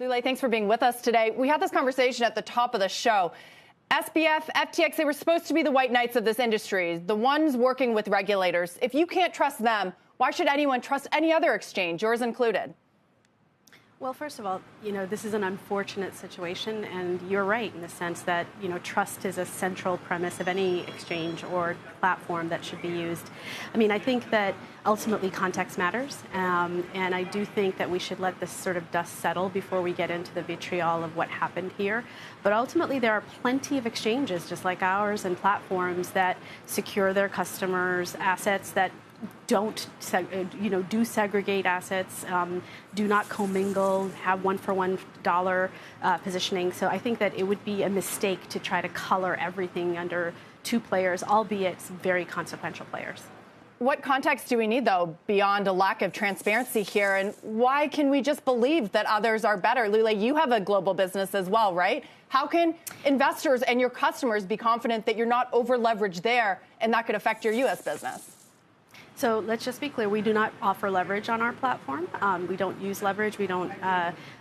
Lule, thanks for being with us today. We had this conversation at the top of the show. SBF, FTX, they were supposed to be the white knights of this industry, the ones working with regulators. If you can't trust them, why should anyone trust any other exchange, yours included? Well, first of all, this is an unfortunate situation, and you're right in the sense that, trust is a central premise of any exchange or platform that should be used. I mean, I think that ultimately context matters, and I do think that we should let this sort of dust settle before we get into the vitriol of what happened here. But ultimately, there are plenty of exchanges, just like ours, and platforms that secure their customers' assets, that don't, do segregate assets, do not commingle, have one-for-one dollar positioning. So I think that it would be a mistake to try to color everything under two players, albeit very consequential players. What context do we need, though, beyond a lack of transparency here? And why can we just believe that others are better? Lule, you have a global business as well, right? How can investors and your customers be confident that you're not over-leveraged there and that could affect your U.S. business? So let's just be clear, we do not offer leverage on our platform. We don't use leverage. We don't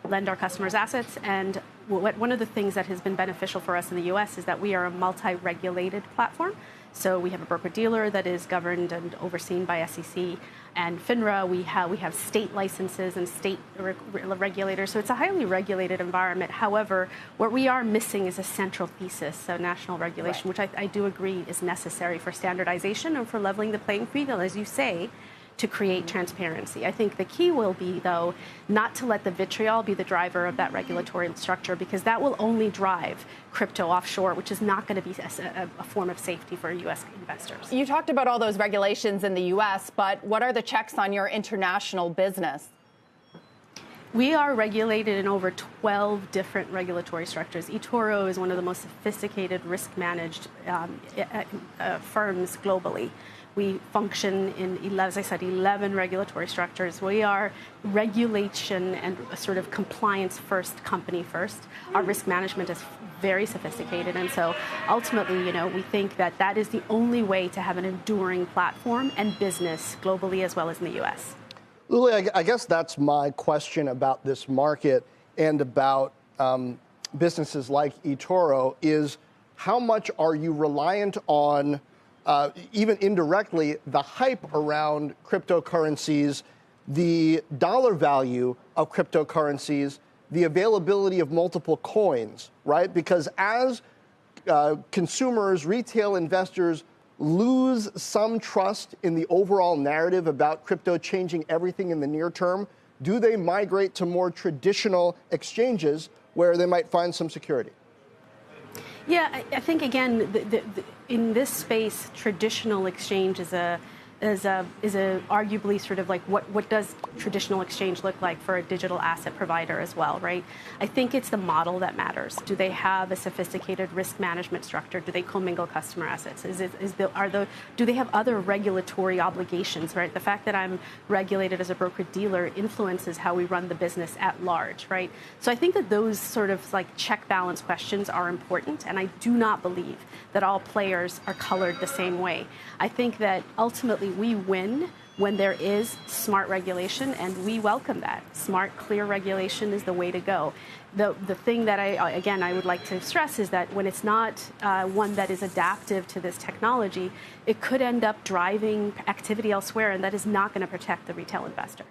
lend our customers assets. And one of the things that has been beneficial for us in the U.S. is that we are a multi-regulated platform. So we have a broker-dealer that is governed and overseen by SEC and FINRA. We have state licenses and state regulators. So it's a highly regulated environment. However, what we are missing is a central thesis, so national regulation, which I do agree is necessary for standardization and for leveling the playing field, as you say, to create transparency. I think the key will be, though, not to let the vitriol be the driver of that regulatory structure, because that will only drive crypto offshore, which is not going to be a form of safety for U.S. investors. You talked about all those regulations in the U.S., but what are the checks on your international business? We are regulated in over 12 different regulatory structures. eToro is one of the most sophisticated risk-managed firms globally. We function in, as I said, 11 regulatory structures. We are regulation and a sort of compliance-first company first. Our risk management is very sophisticated, and so ultimately, we think that that is the only way to have an enduring platform and business globally as well as in the U.S. Lule, I guess that's my question about this market and about businesses like eToro is how much are you reliant on, even indirectly, the hype around cryptocurrencies, the dollar value of cryptocurrencies, the availability of multiple coins, right? Because as consumers, retail investors lose some trust in the overall narrative about crypto changing everything in the near term, do they migrate to more traditional exchanges where they might find some security? Yeah, I think, again, in this space, traditional exchange is arguably sort of like what does traditional exchange look like for a digital asset provider as well, right? I think it's the model that matters. Do they have a sophisticated risk management structure? Do they commingle customer assets? Do they have other regulatory obligations, right? The fact that I'm regulated as a broker-dealer influences how we run the business at large, right? So I think that those sort of like check balance questions are important, and I do not believe that all players are colored the same way. I think that ultimately we win when there is smart regulation, and we welcome that. Smart, clear regulation is the way to go. The thing that I would like to stress is that when it's not one that is adaptive to this technology, it could end up driving activity elsewhere, and that is not going to protect the retail investor.